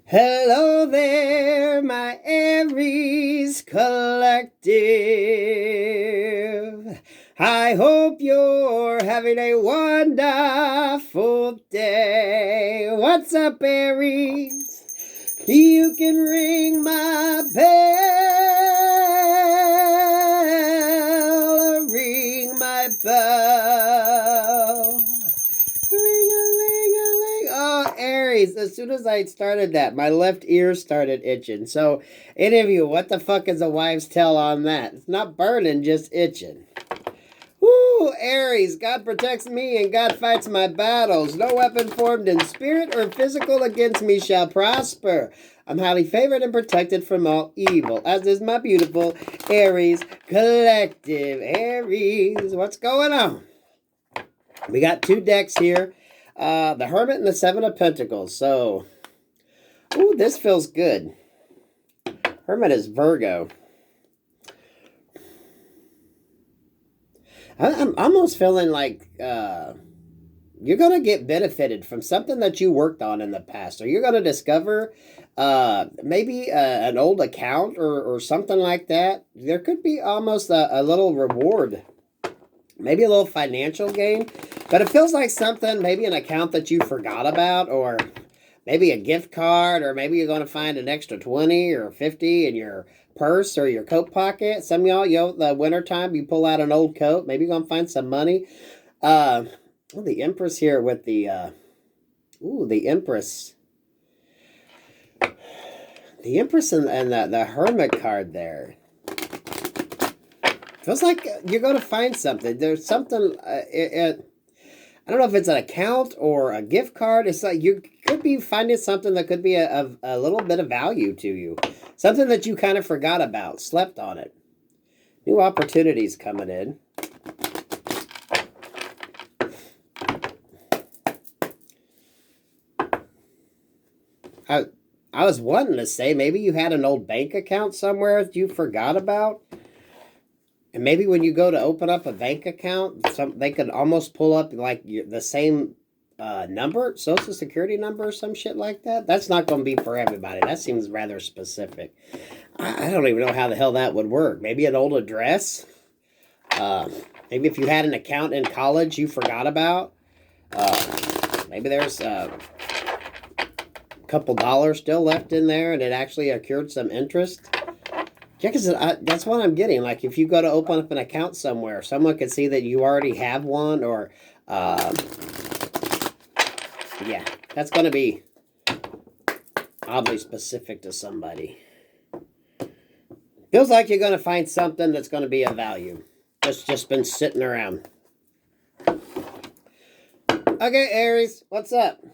Hello there, my Aries collective. I hope you're having a wonderful day. What's up, Aries? You can ring my bell, ring my bell. Ring-a-ling-a-ling. Oh, Aries, as soon as I started that, my left ear started itching. So, any of you, what the fuck is a wives' tale on that? It's not burning, just itching. Woo, Aries, God protects me and God fights my battles. No weapon formed in spirit or physical against me shall prosper. I'm highly favored and protected from all evil, as is my beautiful Aries collective. Aries, what's going on? We got two decks here. The Hermit and the Seven of Pentacles. So, ooh, this feels good. Hermit is Virgo. I'm almost feeling like you're going to get benefited from something that you worked on in the past. Or you're going to discover maybe an old account or something like that. There could be almost a little reward. Maybe a little financial gain. But it feels like something, maybe an account that you forgot about, or maybe a gift card, or maybe you're going to find an extra 20 or 50 in your purse or your coat pocket. Some of y'all, the wintertime, you pull out an old coat. Maybe you're going to find some money. The Empress here with the, the Empress. The Empress and the Hermit card there. Feels like you're going to find something. There's something, I don't know if it's an account or a gift card. It's like you could be finding something that could be a little bit of value to you. Something that you kind of forgot about, slept on it. New opportunities coming in. I was wanting to say maybe you had an old bank account somewhere that you forgot about. And maybe when you go to open up a bank account, they could almost pull up like the same number, social security number or some shit like that. That's not going to be for everybody. That seems rather specific. I don't even know how the hell that would work. Maybe an old address. Maybe if you had an account in college you forgot about. Maybe there's a couple dollars still left in there and it actually accrued some interest. Yeah, because that's what I'm getting. Like, if you go to open up an account somewhere, someone can see that you already have one, or, yeah, that's going to be oddly specific to somebody. Feels like you're going to find something that's going to be of value. That's just been sitting around. Okay, Aries, what's up?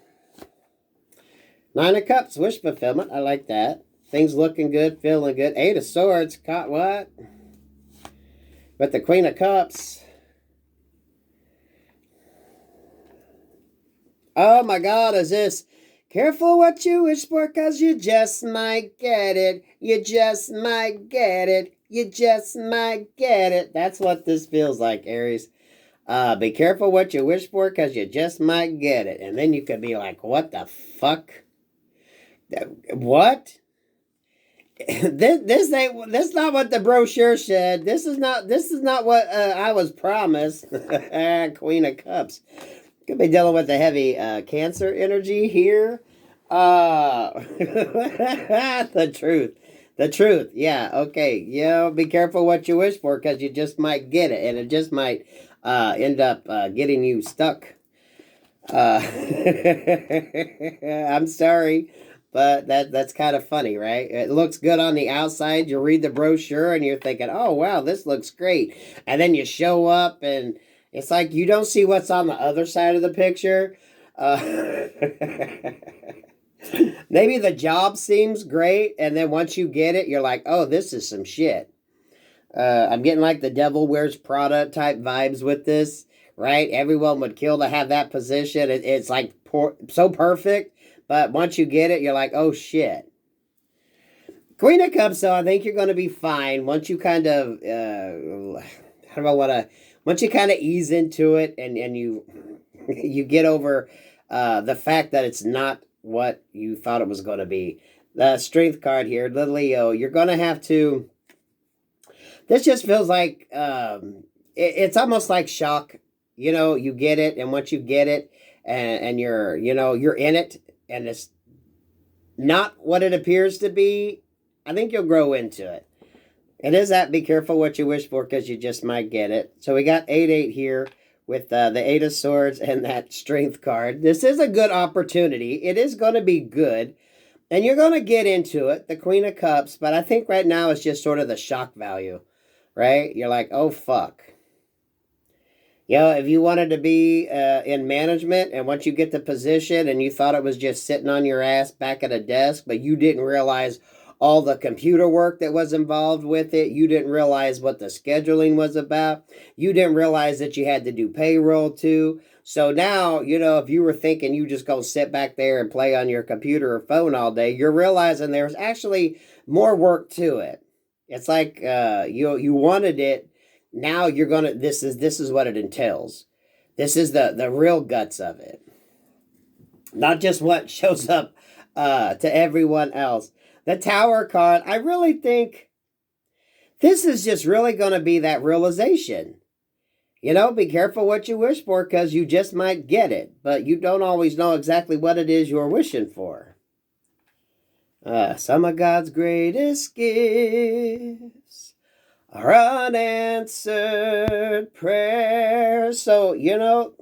Nine of Cups, wish fulfillment. I like that. Things looking good, feeling good. Eight of Swords, caught what? But the Queen of Cups. Oh my God, is this? Careful what you wish for, because you just might get it. You just might get it. You just might get it. That's what this feels like, Aries. Be careful what you wish for, because you just might get it. And then you could be like, what the fuck? What? This not what the brochure said. This is not what I was promised. Queen of Cups. Could be dealing with the heavy Cancer energy here. The truth. Yeah, okay. Be careful what you wish for, because you just might get it, and it just might end up getting you stuck. I'm sorry. But that's kind of funny, right? It looks good on the outside. You read the brochure and you're thinking, oh, wow, this looks great. And then you show up and it's like you don't see what's on the other side of the picture. Maybe the job seems great. And then once you get it, you're like, oh, this is some shit. I'm getting like the Devil Wears Prada type vibes with this, right? Everyone would kill to have that position. It's like so perfect. But once you get it, you're like, oh, shit. Queen of Cups, though, I think you're going to be fine. Once you kind of, once you kind of ease into it and you get over the fact that it's not what you thought it was going to be. The Strength card here, the Leo, you're going to have to, this just feels like, it's almost like shock. You know, you get it, and once you get it, and you're, you know, you're in it, and it's not what it appears to be, I think you'll grow into it. It is that be careful what you wish for, because you just might get it. So we got 8-8 here with the 8 of Swords and that Strength card. This is a good opportunity. It is going to be good. And you're going to get into it, the Queen of Cups. But I think right now it's just sort of the shock value, right? You're like, oh, fuck. You know, if you wanted to be in management, and once you get the position and you thought it was just sitting on your ass back at a desk, but you didn't realize all the computer work that was involved with it. You didn't realize what the scheduling was about. You didn't realize that you had to do payroll too. So now, you know, if you were thinking you just go sit back there and play on your computer or phone all day, you're realizing there's actually more work to it. It's like you wanted it. Now you're gonna. This is what it entails. This is the real guts of it, not just what shows up to everyone else. The Tower card, I really think this is just really going to be that realization. You know, be careful what you wish for, because you just might get it, but you don't always know exactly what it is you're wishing for. Some of God's greatest gifts are unanswered prayers. So, you know,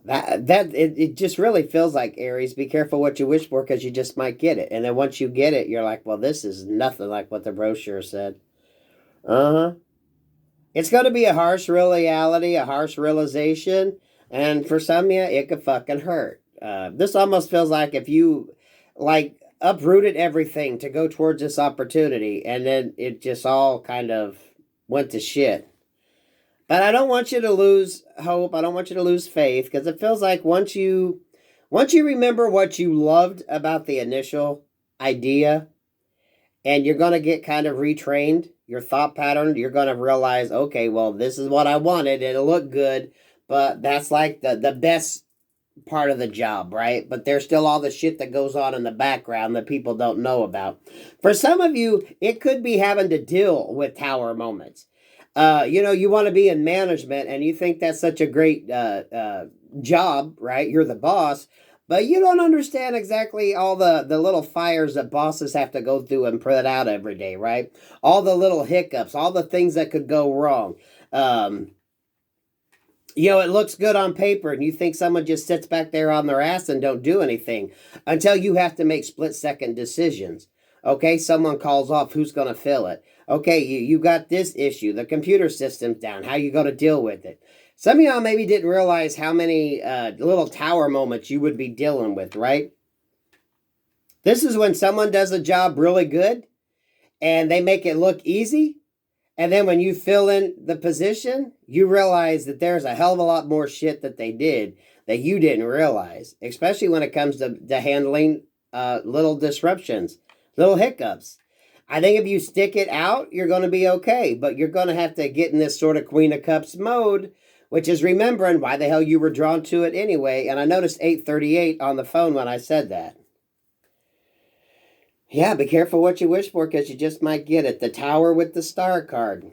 it just really feels like, Aries, be careful what you wish for, because you just might get it. And then once you get it, you're like, well, this is nothing like what the brochure said. It's going to be a harsh reality, a harsh realization. And for some of you, it could fucking hurt. This almost feels like if you, like, uprooted everything to go towards this opportunity, and then it just all kind of went to shit. But I don't want you to lose hope. I don't want you to lose faith, because it feels like once you remember what you loved about the initial idea, and you're going to get kind of retrained, your thought pattern, you're going to realize, okay, well, this is what I wanted. It'll look good, but that's like the best part of the job, right? But there's still all the shit that goes on in the background that people don't know about. For some of you, it could be having to deal with tower moments. You know, you want to be in management, and you think that's such a great job, right? You're the boss, but you don't understand exactly all the little fires that bosses have to go through and put out every day, right? All the little hiccups, all the things that could go wrong. You know, it looks good on paper, and you think someone just sits back there on their ass and don't do anything until you have to make split-second decisions. Okay, someone calls off, who's going to fill it? Okay, you got this issue, the computer system's down, how you going to deal with it? Some of y'all maybe didn't realize how many little tower moments you would be dealing with, right? This is when someone does a job really good, and they make it look easy, and then when you fill in the position, you realize that there's a hell of a lot more shit that they did that you didn't realize, especially when it comes to handling little disruptions, little hiccups. I think if you stick it out, you're going to be okay. But you're going to have to get in this sort of Queen of Cups mode, which is remembering why the hell you were drawn to it anyway. And I noticed 838 on the phone when I said that. Yeah, be careful what you wish for, because you just might get it. The Tower with the Star card.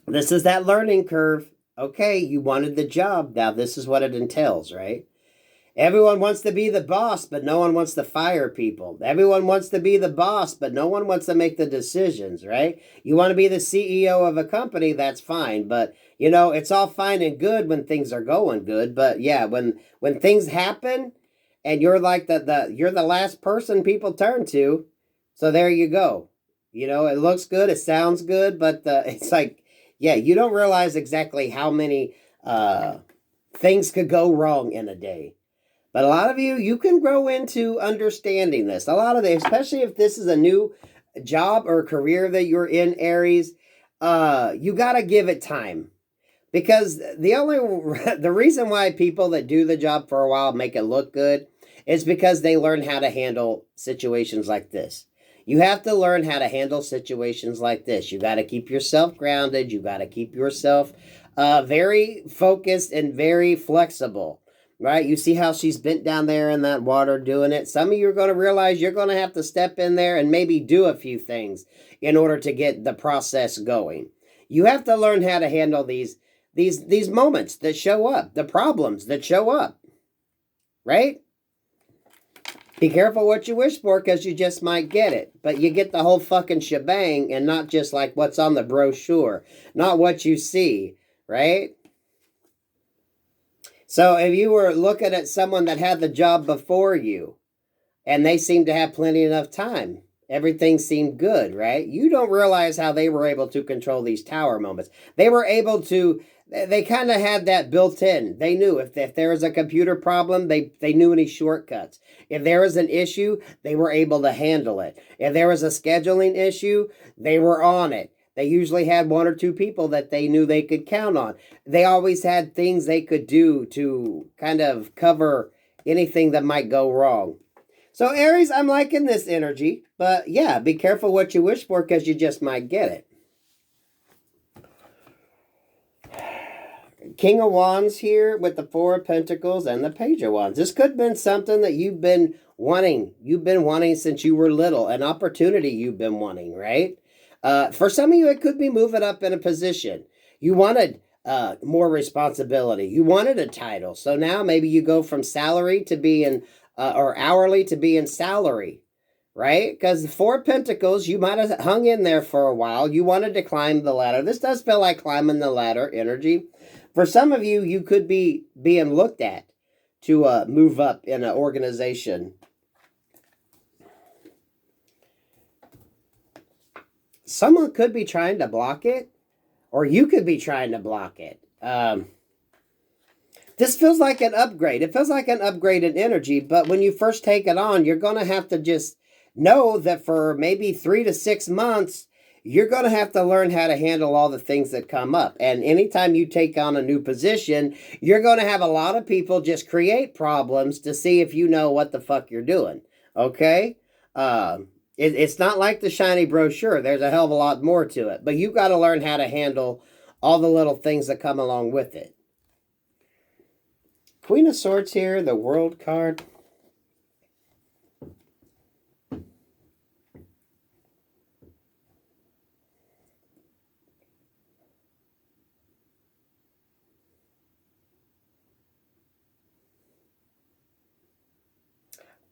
This is that learning curve. Okay, you wanted the job. Now this is what it entails, right? Everyone wants to be the boss, but no one wants to fire people. Everyone wants to be the boss, but no one wants to make the decisions, right? You want to be the CEO of a company, that's fine. But, you know, it's all fine and good when things are going good. But, yeah, when things happen and you're like you're the last person people turn to, so there you go. You know, it looks good, it sounds good, but it's like, yeah, you don't realize exactly how many things could go wrong in a day. But a lot of you can grow into understanding this. A lot of it, especially if this is a new job or career that you're in, Aries, you got to give it time. Because the reason why people that do the job for a while make it look good is because they learn how to handle situations like this. You have to learn how to handle situations like this. You got to keep yourself grounded. You got to keep yourself very focused and very flexible. right? You see how she's bent down there in that water doing it. Some of you are going to realize you're going to have to step in there and maybe do a few things in order to get the process going. You have to learn how to handle these moments that show up, the problems that show up, right? Be careful what you wish for, because you just might get it. But you get the whole fucking shebang, and not just like what's on the brochure. Not what you see, right? So if you were looking at someone that had the job before you, and they seemed to have plenty enough time, everything seemed good, right? You don't realize how they were able to control these tower moments. They were able to... They kind of had that built in. They knew if there was a computer problem, they knew any shortcuts. If there was an issue, they were able to handle it. If there was a scheduling issue, they were on it. They usually had one or two people that they knew they could count on. They always had things they could do to kind of cover anything that might go wrong. So Aries, I'm liking this energy. But yeah, be careful what you wish for, because you just might get it. King of Wands here with the Four of Pentacles and the Page of Wands. This could have been something that you've been wanting. You've been wanting since you were little. An opportunity you've been wanting, right? For some of you, it could be moving up in a position. You wanted more responsibility. You wanted a title. So now maybe you go from salary to being, or hourly to being salary, right? Because the Four of Pentacles, you might have hung in there for a while. You wanted to climb the ladder. This does feel like climbing the ladder energy. For some of you, you could be being looked at to move up in an organization. Someone could be trying to block it, or you could be trying to block it. This feels like an upgrade. It feels like an upgrade in energy, but when you first take it on, you're going to have to just know that for maybe 3 to 6 months, you're going to have to learn how to handle all the things that come up. And anytime you take on a new position, you're going to have a lot of people just create problems to see if you know what the fuck you're doing. Okay? It's not like the shiny brochure. There's a hell of a lot more to it. But you've got to learn how to handle all the little things that come along with it. Queen of Swords here, the World card.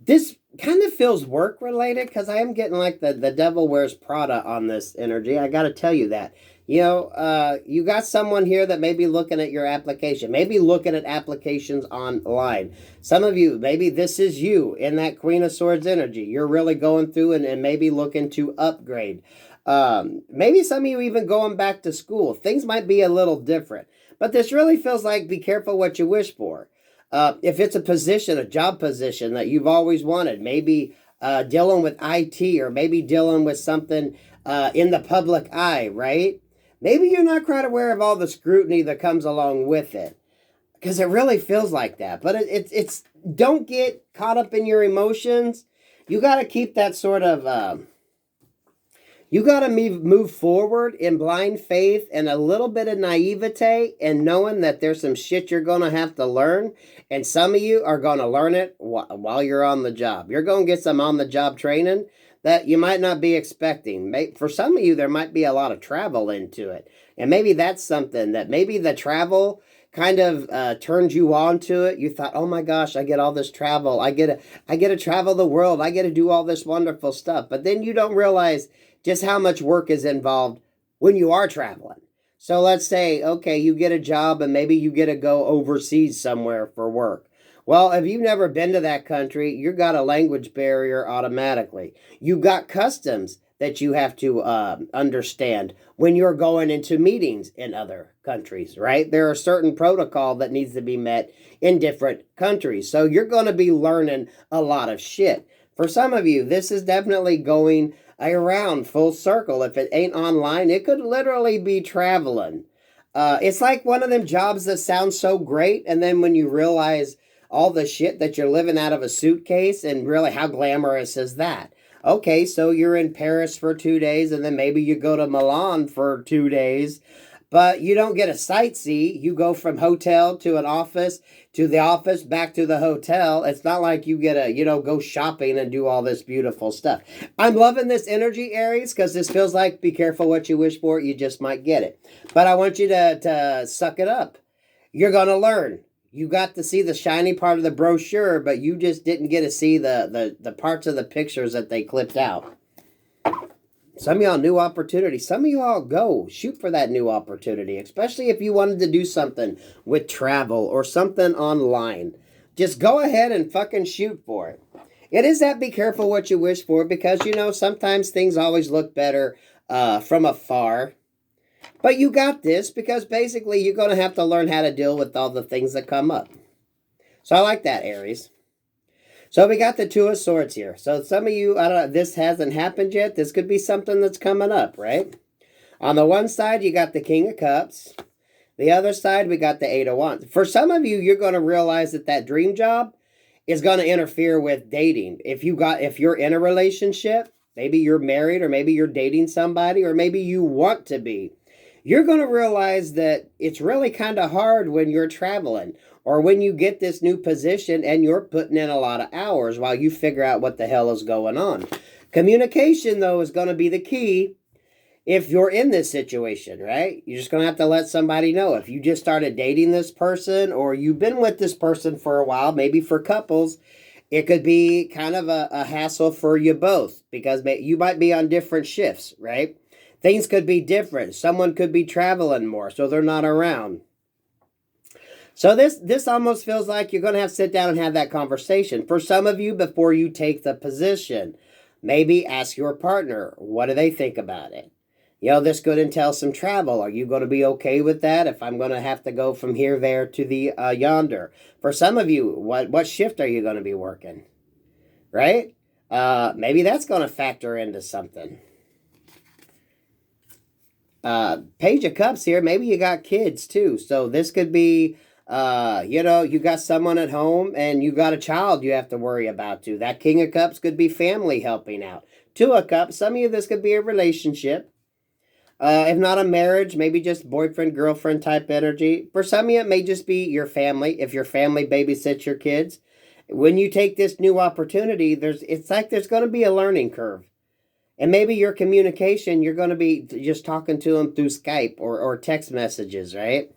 This kind of feels work related, because I am getting like the Devil Wears Prada on this energy. I got to tell you that. You know, you got someone here that may be looking at your application, maybe looking at applications online. Some of you, maybe this is you in that Queen of Swords energy. You're really going through and maybe looking to upgrade. Maybe some of you even going back to school. Things might be a little different. But this really feels like be careful what you wish for. If it's a position, a job position that you've always wanted, maybe dealing with IT, or maybe dealing with something in the public eye, right? Maybe you're not quite aware of all the scrutiny that comes along with it, because it really feels like that. But it's don't get caught up in your emotions. You got to keep that sort of... You got to move forward in blind faith and a little bit of naivete, and knowing that there's some shit you're going to have to learn. And some of you are going to learn it while you're on the job. You're going to get some on-the-job training that you might not be expecting. For some of you, there might be a lot of travel into it. And maybe that's something that maybe the travel kind of turned you on to it. You thought, oh my gosh, I get all this travel. I get to travel the world. I get to do all this wonderful stuff. But then you don't realize just how much work is involved when you are traveling. So let's say, okay, you get a job and maybe you get to go overseas somewhere for work. Well, if you've never been to that country, you've got a language barrier automatically. You've got customs that you have to understand when you're going into meetings in other countries, right? There are certain protocol that needs to be met in different countries. So you're going to be learning a lot of shit. For some of you, this is definitely going around full circle. If it ain't online, it could literally be traveling. It's like one of them jobs that sounds so great, and then when you realize all the shit that you're living out of a suitcase, and really how glamorous is that? Okay, so you're in Paris for 2 days, and then maybe you go to Milan for 2 days, But you don't get to sightsee. You go from hotel to an office, to the office, back to the hotel. It's not like you get to, go shopping and do all this beautiful stuff. I'm loving this energy, Aries, because this feels like be careful what you wish for. You just might get it. But I want you to suck it up. You're going to learn. You got to see the shiny part of the brochure, but you just didn't get to see the parts of the pictures that they clipped out. Some of y'all, new opportunity. Some of y'all go shoot for that new opportunity, especially if you wanted to do something with travel or something online. Just go ahead and fucking shoot for it. It is that be careful what you wish for, because, sometimes things always look better from afar. But you got this, because basically you're going to have to learn how to deal with all the things that come up. So I like that, Aries. So we got the Two of Swords here. So some of you, I don't know, this hasn't happened yet. This could be something that's coming up, right? On the one side, you got the King of Cups. The other side, we got the Eight of Wands. For some of you, you're going to realize that dream job is going to interfere with dating. If you're in a relationship, maybe you're married, or maybe you're dating somebody, or maybe you want to be, you're going to realize that it's really kind of hard when you're traveling, or when you get this new position and you're putting in a lot of hours while you figure out what the hell is going on. Communication, though, is going to be the key if you're in this situation, right? You're just going to have to let somebody know. If you just started dating this person, or you've been with this person for a while, maybe for couples, it could be kind of a hassle for you both, because you might be on different shifts, right? Things could be different. Someone could be traveling more, so they're not around. So this almost feels like you're going to have to sit down and have that conversation. For some of you, before you take the position, maybe ask your partner, what do they think about it? This could entail some travel. Are you going to be okay with that if I'm going to have to go from here, there, to the yonder? For some of you, what shift are you going to be working? Right? Maybe that's going to factor into something. Page of Cups here. Maybe you got kids too. So this could be, you got someone at home and you got a child you have to worry about too. That King of Cups could be family helping out. Two of Cups, some of you, this could be a relationship. If not a marriage, maybe just boyfriend, girlfriend type energy. For some of you, it may just be your family. If your family babysits your kids. When you take this new opportunity, it's like there's going to be a learning curve. And maybe your communication, you're going to be just talking to them through Skype or text messages, right?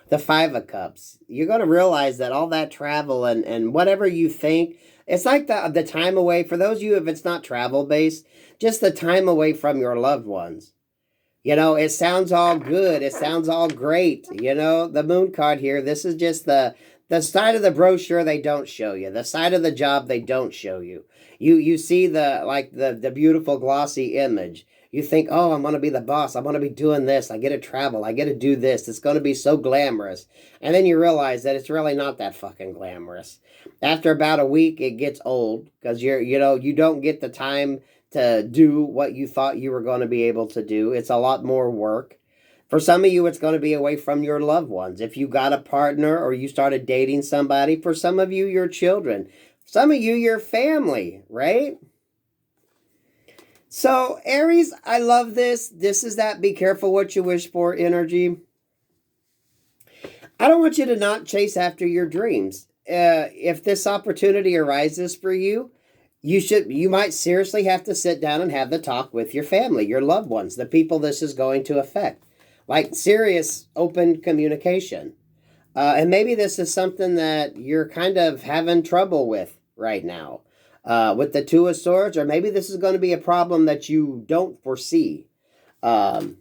The Five of Cups. You're going to realize that all that travel and whatever you think, it's like the time away. For those of you, if it's not travel-based, just the time away from your loved ones. It sounds all good. It sounds all great. The Moon card here, this is just the side of the brochure they don't show you. The side of the job they don't show you. You see the beautiful glossy image. You think, oh, I'm going to be the boss. I'm going to be doing this. I get to travel. I get to do this. It's going to be so glamorous. And then you realize that it's really not that fucking glamorous. After about a week, it gets old, because you don't get the time to do what you thought you were going to be able to do. It's a lot more work. For some of you, it's going to be away from your loved ones. If you got a partner or you started dating somebody, for some of you, your children. Some of you, your family, right? So, Aries, I love this. This is that be careful what you wish for energy. I don't want you to not chase after your dreams. If this opportunity arises for you, you might seriously have to sit down and have the talk with your family, your loved ones, the people this is going to affect. Like serious open communication. And maybe this is something that you're kind of having trouble with right now. With the Two of Swords, or maybe this is going to be a problem that you don't foresee. The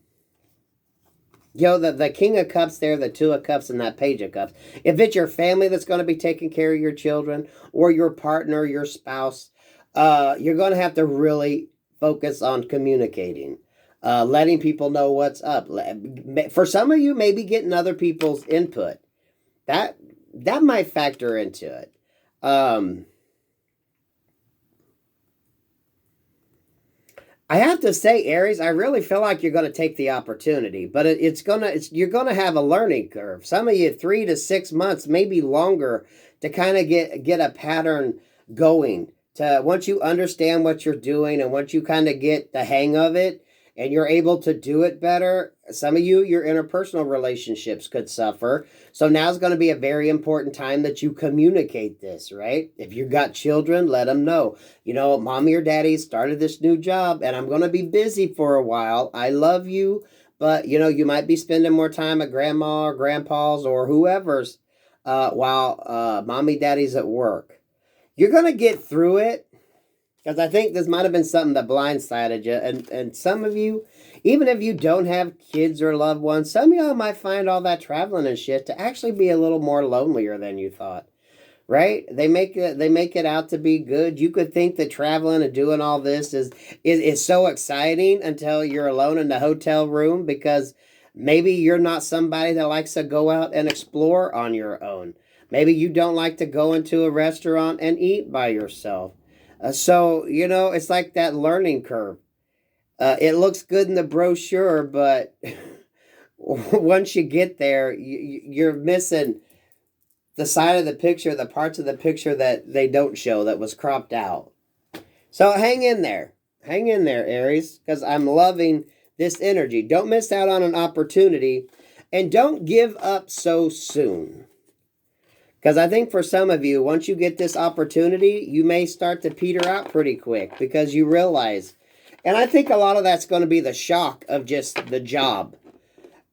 King of Cups there, the Two of Cups, and that Page of Cups. If it's your family that's going to be taking care of your children, or your partner, your spouse, you're going to have to really focus on communicating. Letting people know what's up. For some of you, maybe getting other people's input. That might factor into it. I have to say, Aries, I really feel like you're going to take the opportunity, but you're going to have a learning curve. Some of you, 3 to 6 months, maybe longer, to kind of get a pattern going, once you understand what you're doing and once you kind of get the hang of it and you're able to do it better, some of you, your interpersonal relationships could suffer. So now's going to be a very important time that you communicate this, right? If you've got children, let them know, mommy or daddy started this new job and I'm going to be busy for a while. I love you, but you might be spending more time at grandma or grandpa's or whoever's while mommy, daddy's at work. You're going to get through it. Because I think this might have been something that blindsided you. And some of you, even if you don't have kids or loved ones, some of y'all might find all that traveling and shit to actually be a little more lonelier than you thought. Right? They make it out to be good. You could think that traveling and doing all this is so exciting until you're alone in the hotel room, because maybe you're not somebody that likes to go out and explore on your own. Maybe you don't like to go into a restaurant and eat by yourself. So, it's like that learning curve. It looks good in the brochure, but once you get there, you're missing the side of the picture, the parts of the picture that they don't show, that was cropped out. So hang in there. Hang in there, Aries, because I'm loving this energy. Don't miss out on an opportunity, and don't give up so soon. Because I think for some of you, once you get this opportunity, you may start to peter out pretty quick because you realize, and I think a lot of that's going to be the shock of just the job.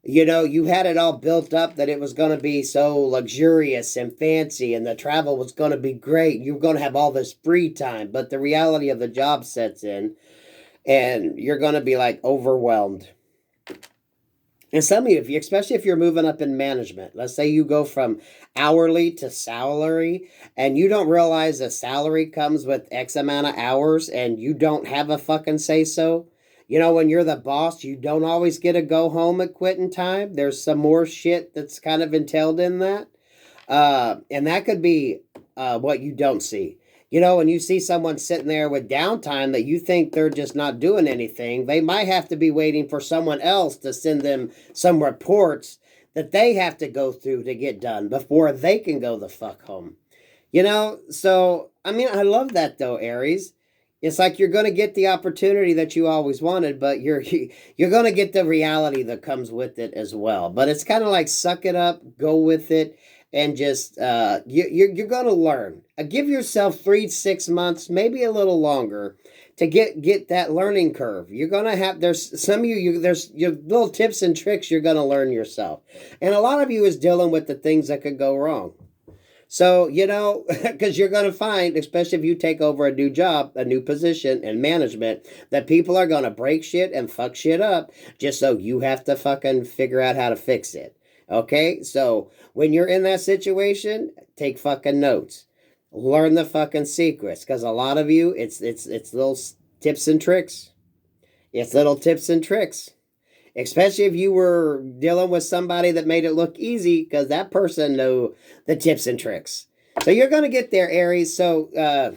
You had it all built up that it was going to be so luxurious and fancy and the travel was going to be great. You were going to have all this free time, but the reality of the job sets in and you're going to be like overwhelmed. And some of you, especially if you're moving up in management, let's say you go from hourly to salary, and you don't realize a salary comes with X amount of hours, and you don't have a fucking say-so. When you're the boss, you don't always get to go home at quitting time. There's some more shit that's kind of entailed in that. And that could be what you don't see. When you see someone sitting there with downtime that you think they're just not doing anything, they might have to be waiting for someone else to send them some reports that they have to go through to get done before they can go the fuck home. So, I love that though, Aries. It's like you're going to get the opportunity that you always wanted, but you're going to get the reality that comes with it as well. But it's kind of like suck it up, go with it. And just, you're going to learn. Give yourself 3 to 6 months, maybe a little longer, to get that learning curve. You're going to have, there's some of there's your little tips and tricks you're going to learn yourself. And a lot of you is dealing with the things that could go wrong. So, because you're going to find, especially if you take over a new job, a new position in management, that people are going to break shit and fuck shit up just so you have to fucking figure out how to fix it. Okay, so when you're in that situation, take fucking notes. Learn the fucking secrets, because a lot of you, it's little tips and tricks. It's little tips and tricks. Especially if you were dealing with somebody that made it look easy, because that person knew the tips and tricks. So you're going to get there, Aries. So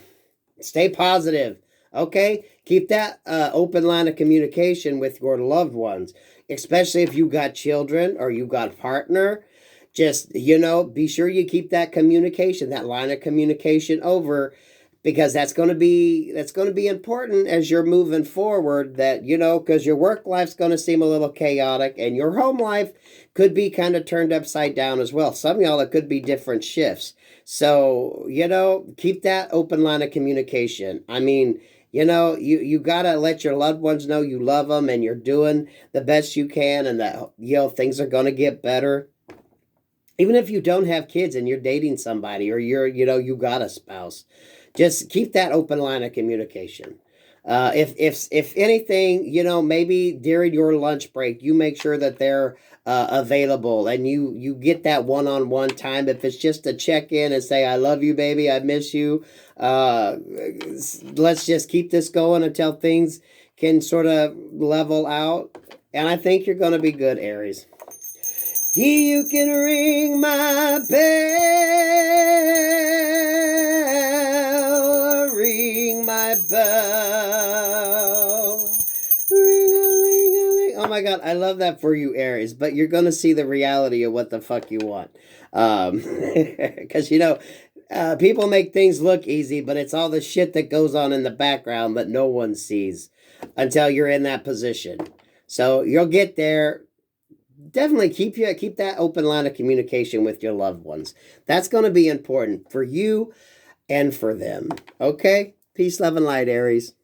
stay positive, okay? Keep that open line of communication with your loved ones. Especially if you got children or you got a partner, just, be sure you keep that communication, that line of communication over, because that's going to be important as you're moving forward, that, because your work life's going to seem a little chaotic and your home life could be kind of turned upside down as well. Some of y'all, it could be different shifts. So, keep that open line of communication. You got to let your loved ones know you love them and you're doing the best you can, and that, things are going to get better. Even if you don't have kids and you're dating somebody, or you got a spouse, just keep that open line of communication. If anything, maybe during your lunch break, you make sure that they're available, and you get that one-on-one time. If it's just to check in and say, I love you, baby, I miss you. Let's just keep this going until things can sort of level out. And I think you're going to be good, Aries. You can ring my bell, ring my bell, ring-a-ling-a-ling. Oh my God, I love that for you, Aries, but you're going to see the reality of what the fuck you want. Because, People make things look easy, but it's all the shit that goes on in the background that no one sees until you're in that position. So you'll get there. Definitely keep that open line of communication with your loved ones. That's going to be important for you and for them. Okay? Peace, love, and light, Aries.